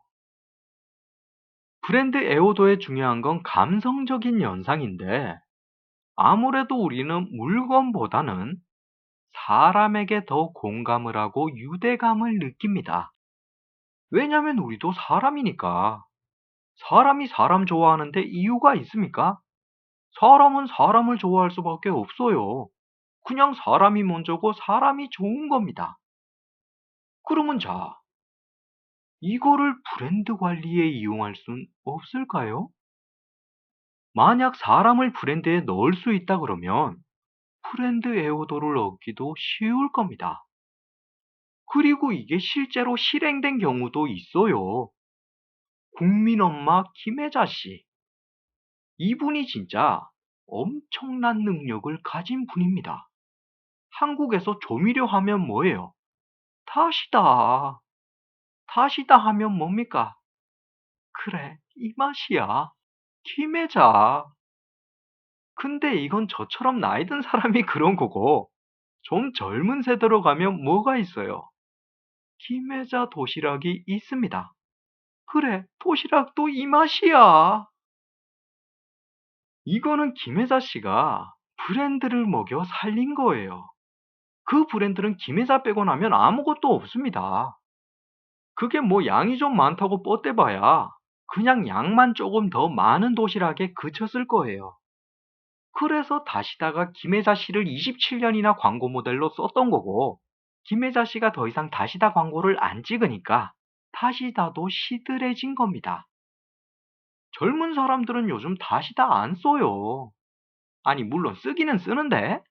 브랜드 애호도에 중요한 건 감성적인 연상인데 아무래도 우리는 물건보다는 사람에게 더 공감을 하고 유대감을 느낍니다. 왜냐면 우리도 사람이니까. 사람이 사람 좋아하는데 이유가 있습니까? 사람은 사람을 좋아할 수밖에 없어요. 그냥 사람이 먼저고 사람이 좋은 겁니다. 그러면 자, 이거를 브랜드 관리에 이용할 순 없을까요? 만약 사람을 브랜드에 넣을 수 있다 그러면 브랜드 애호도를 얻기도 쉬울 겁니다. 그리고 이게 실제로 실행된 경우도 있어요. 국민 엄마 김혜자 씨. 이분이 진짜 엄청난 능력을 가진 분입니다. 한국에서 조미료 하면 뭐예요? 다시다. 다시다 하면 뭡니까? 그래, 이 맛이야. 김혜자. 근데 이건 저처럼 나이 든 사람이 그런 거고, 좀 젊은 세대로 가면 뭐가 있어요? 김혜자 도시락이 있습니다. 그래, 도시락도 이 맛이야. 이거는 김혜자 씨가 브랜드를 먹여 살린 거예요. 그 브랜드는 김혜자 빼고 나면 아무것도 없습니다. 그게 뭐 양이 좀 많다고 뻗대봐야 그냥 양만 조금 더 많은 도시락에 그쳤을 거예요. 그래서 다시다가 김혜자 씨를 27년이나 광고 모델로 썼던 거고, 김혜자 씨가 더 이상 다시다 광고를 안 찍으니까 다시다도 시들해진 겁니다. 젊은 사람들은 요즘 다시다 안 써요. 아니, 물론 쓰기는 쓰는데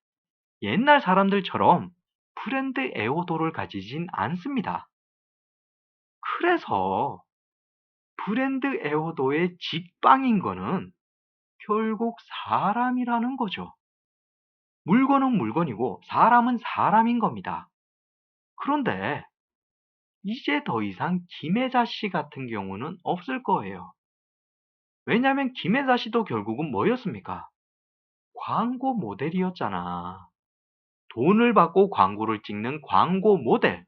옛날 사람들처럼 브랜드 애호도를 가지진 않습니다. 그래서 브랜드 애호도의 직방인 거는 결국 사람이라는 거죠. 물건은 물건이고 사람은 사람인 겁니다. 그런데 이제 더 이상 김혜자 씨 같은 경우는 없을 거예요. 왜냐하면 김혜자 씨도 결국은 뭐였습니까? 광고 모델이었잖아. 돈을 받고 광고를 찍는 광고 모델.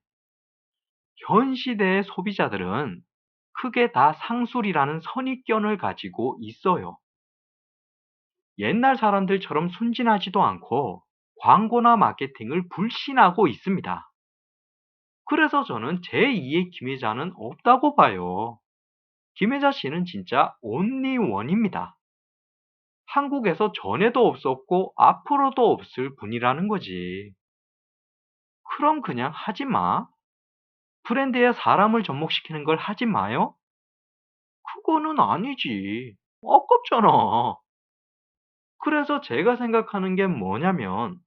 현 시대의 소비자들은 크게 다 상술이라는 선입견을 가지고 있어요. 옛날 사람들처럼 순진하지도 않고 광고나 마케팅을 불신하고 있습니다. 그래서 저는 제2의 김혜자는 없다고 봐요. 김혜자 씨는 진짜 온리원입니다. 한국에서 전에도 없었고 앞으로도 없을 분이라는 거지. 그럼 그냥 하지 마. 브랜드에 사람을 접목시키는 걸 하지 마요? 그거는 아니지. 아깝잖아. 그래서 제가 생각하는 게 뭐냐면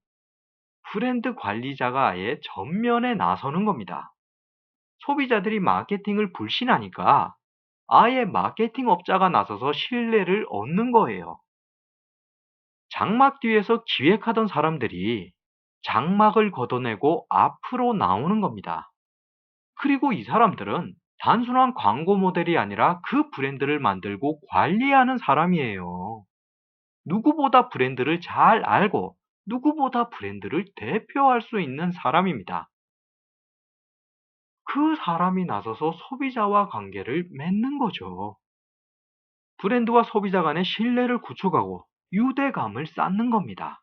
브랜드 관리자가 아예 전면에 나서는 겁니다. 소비자들이 마케팅을 불신하니까 아예 마케팅 업자가 나서서 신뢰를 얻는 거예요. 장막 뒤에서 기획하던 사람들이 장막을 걷어내고 앞으로 나오는 겁니다. 그리고 이 사람들은 단순한 광고 모델이 아니라 그 브랜드를 만들고 관리하는 사람이에요. 누구보다 브랜드를 잘 알고 누구보다 브랜드를 대표할 수 있는 사람입니다. 그 사람이 나서서 소비자와 관계를 맺는 거죠. 브랜드와 소비자 간의 신뢰를 구축하고 유대감을 쌓는 겁니다.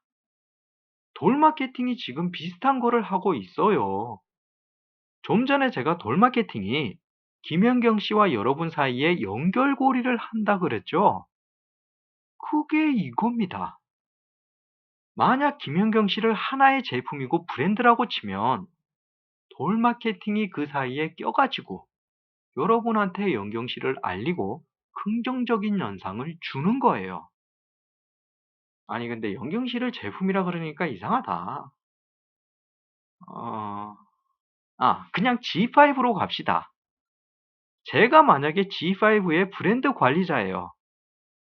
돌 마케팅이 지금 비슷한 거를 하고 있어요. 좀 전에 제가 돌 마케팅이 김연경 씨와 여러분 사이에 연결고리를 한다 그랬죠? 그게 이겁니다. 만약 김연경 씨를 하나의 제품이고 브랜드라고 치면 돌 마케팅이 그 사이에 껴가지고 여러분한테 연경 씨를 알리고 긍정적인 연상을 주는 거예요. 아니, 근데 연경 씨를 제품이라 그러니까 이상하다. 그냥 G5로 갑시다. 제가 만약에 G5의 브랜드 관리자예요.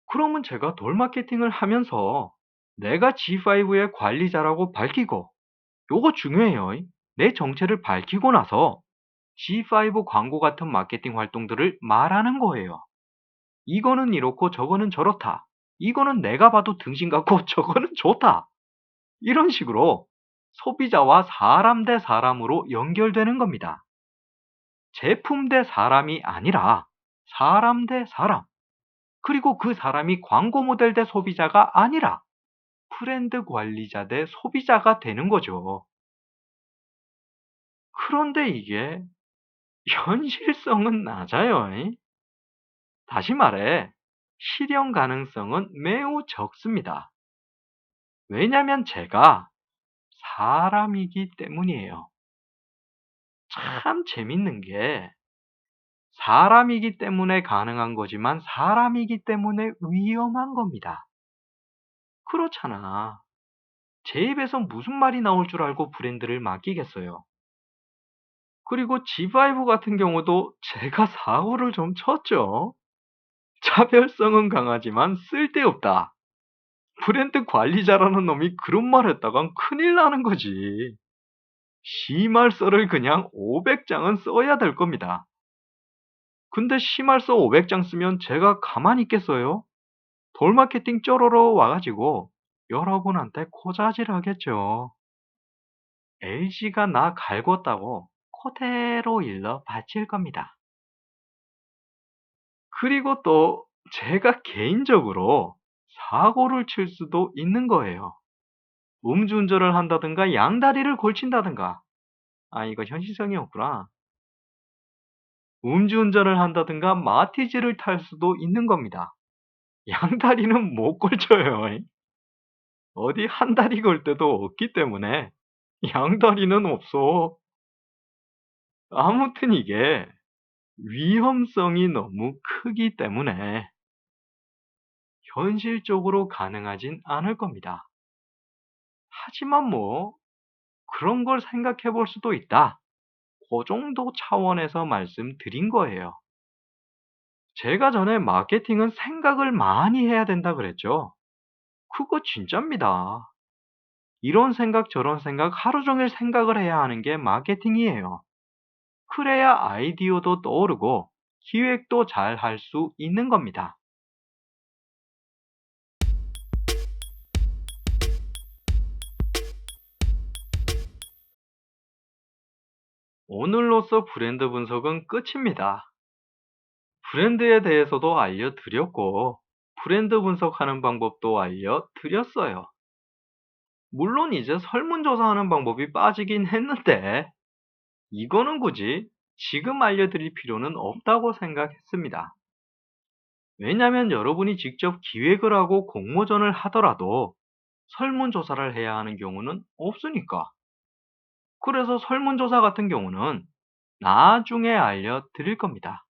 그러면 제가 돌 마케팅을 하면서 내가 G5의 관리자라고 밝히고, 요거 중요해요. 내 정체를 밝히고 나서 G5 광고 같은 마케팅 활동들을 말하는 거예요. 이거는 이렇고 저거는 저렇다. 이거는 내가 봐도 등신 같고 저거는 좋다. 이런 식으로 소비자와 사람 대 사람으로 연결되는 겁니다. 제품 대 사람이 아니라 사람 대 사람. 그리고 그 사람이 광고 모델 대 소비자가 아니라 브랜드 관리자 대 소비자가 되는 거죠. 그런데 이게 현실성은 낮아요. 다시 말해, 실현 가능성은 매우 적습니다. 왜냐면 제가 사람이기 때문이에요. 참 재밌는 게 사람이기 때문에 가능한 거지만 사람이기 때문에 위험한 겁니다. 그렇잖아. 제 입에서 무슨 말이 나올 줄 알고 브랜드를 맡기겠어요. 그리고 G5 같은 경우도 제가 사고를 좀 쳤죠. 차별성은 강하지만 쓸데없다. 브랜드 관리자라는 놈이 그런 말 했다간 큰일 나는 거지. 심할서를 그냥 500장은 써야 될 겁니다. 근데 심할서 500장 쓰면 제가 가만히 있겠어요? 돌마케팅 쪼로로 와가지고 여러분한테 코자질 하겠죠. LG가 나 갈궜다고 그대로 일러 바칠 겁니다. 그리고 또 제가 개인적으로 사고를 칠 수도 있는 거예요. 음주운전을 한다든가 양다리를 걸친다든가. 이거 현실성이 없구나. 음주운전을 한다든가 마티즈를 탈 수도 있는 겁니다. 양다리는 못 걸쳐요. 어디 한 다리 걸 때도 없기 때문에 양다리는 없어. 아무튼 이게 위험성이 너무 크기 때문에 현실적으로 가능하진 않을 겁니다. 하지만 그런 걸 생각해 볼 수도 있다. 그 정도 차원에서 말씀드린 거예요. 제가 전에 마케팅은 생각을 많이 해야 된다 그랬죠. 그거 진짜입니다. 이런 생각 저런 생각 하루 종일 생각을 해야 하는 게 마케팅이에요. 그래야 아이디어도 떠오르고 기획도 잘 할 수 있는 겁니다. 오늘로써 브랜드 분석은 끝입니다. 브랜드에 대해서도 알려드렸고, 브랜드 분석하는 방법도 알려드렸어요. 물론 이제 설문조사하는 방법이 빠지긴 했는데, 이거는 굳이 지금 알려드릴 필요는 없다고 생각했습니다. 왜냐면 여러분이 직접 기획을 하고 공모전을 하더라도 설문조사를 해야 하는 경우는 없으니까. 그래서 설문조사 같은 경우는 나중에 알려드릴 겁니다.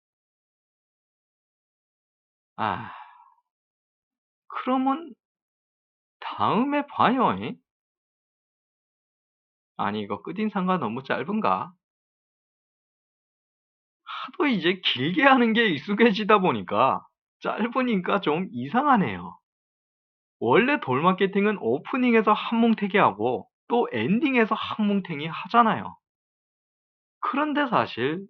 아, 그러면 다음에 봐요. 잉? 아니, 이거 끝인사가 너무 짧은가? 하도 이제 길게 하는 게 익숙해지다 보니까 짧으니까 좀 이상하네요. 원래 돌마케팅은 오프닝에서 한뭉탱이 하고 또 엔딩에서 한뭉탱이 하잖아요. 그런데 사실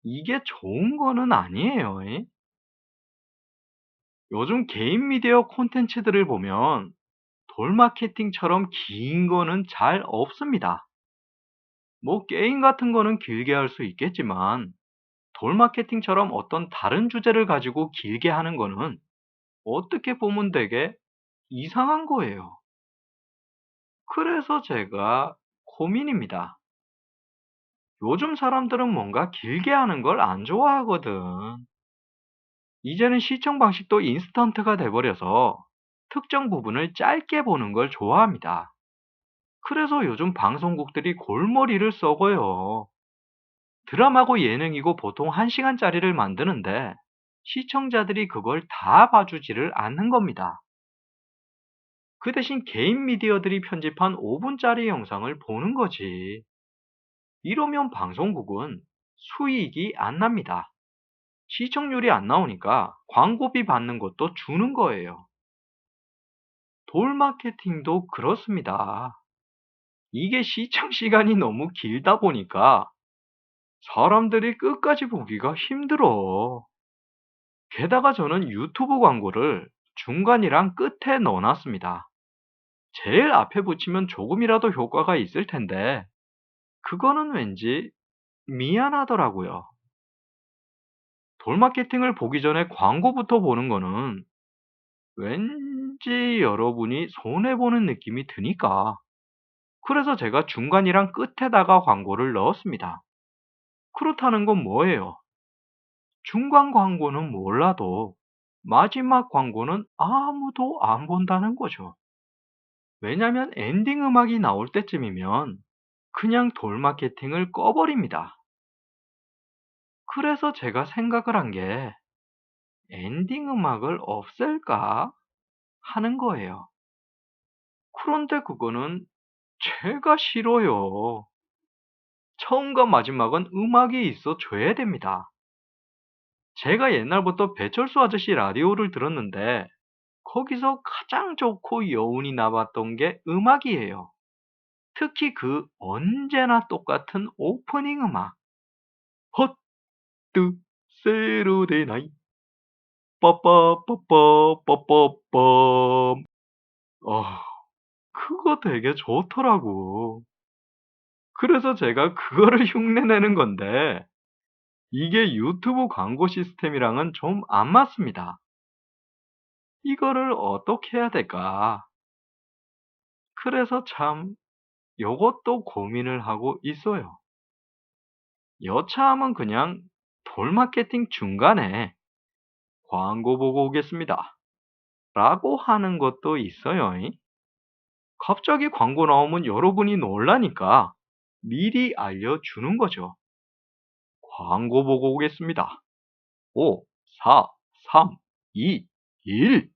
이게 좋은 거는 아니에요. 잉? 요즘 개인 미디어 콘텐츠들을 보면 돌마케팅처럼 긴 거는 잘 없습니다. 뭐 게임 같은 거는 길게 할 수 있겠지만 돌마케팅처럼 어떤 다른 주제를 가지고 길게 하는 거는 어떻게 보면 되게 이상한 거예요. 그래서 제가 고민입니다. 요즘 사람들은 뭔가 길게 하는 걸 안 좋아하거든. 이제는 시청 방식도 인스턴트가 돼버려서 특정 부분을 짧게 보는 걸 좋아합니다. 그래서 요즘 방송국들이 골머리를 썩어요. 드라마고 예능이고 보통 1시간짜리를 만드는데 시청자들이 그걸 다 봐주지를 않는 겁니다. 그 대신 개인 미디어들이 편집한 5분짜리 영상을 보는 거지. 이러면 방송국은 수익이 안 납니다. 시청률이 안 나오니까 광고비 받는 것도 주는 거예요. 돌 마케팅도 그렇습니다. 이게 시청 시간이 너무 길다 보니까 사람들이 끝까지 보기가 힘들어. 게다가 저는 유튜브 광고를 중간이랑 끝에 넣어놨습니다. 제일 앞에 붙이면 조금이라도 효과가 있을 텐데, 그거는 왠지 미안하더라고요. 돌마케팅을 보기 전에 광고부터 보는 거는 왠지 여러분이 손해보는 느낌이 드니까. 그래서 제가 중간이랑 끝에다가 광고를 넣었습니다. 그렇다는 건 뭐예요? 중간 광고는 몰라도 마지막 광고는 아무도 안 본다는 거죠. 왜냐면 엔딩 음악이 나올 때쯤이면 그냥 돌마케팅을 꺼버립니다. 그래서 제가 생각을 한 게 엔딩 음악을 없앨까 하는 거예요. 그런데 그거는 제가 싫어요. 처음과 마지막은 음악이 있어 줘야 됩니다. 제가 옛날부터 배철수 아저씨 라디오를 들었는데 거기서 가장 좋고 여운이 남았던 게 음악이에요. 특히 그 언제나 똑같은 오프닝 음악. 헛뜨 세로데나이 빠빠빠빠빠빠빰. 그거 되게 좋더라고. 그래서 제가 그거를 흉내내는 건데 이게 유튜브 광고 시스템이랑은 좀 안 맞습니다. 이거를 어떻게 해야 될까? 그래서 참 요것도 고민을 하고 있어요. 여차하면 그냥 돌마케팅 중간에 광고 보고 오겠습니다. 라고 하는 것도 있어요. 갑자기 광고 나오면 여러분이 놀라니까 미리 알려주는 거죠. 광고 보고 오겠습니다. 5, 4, 3, 2, 1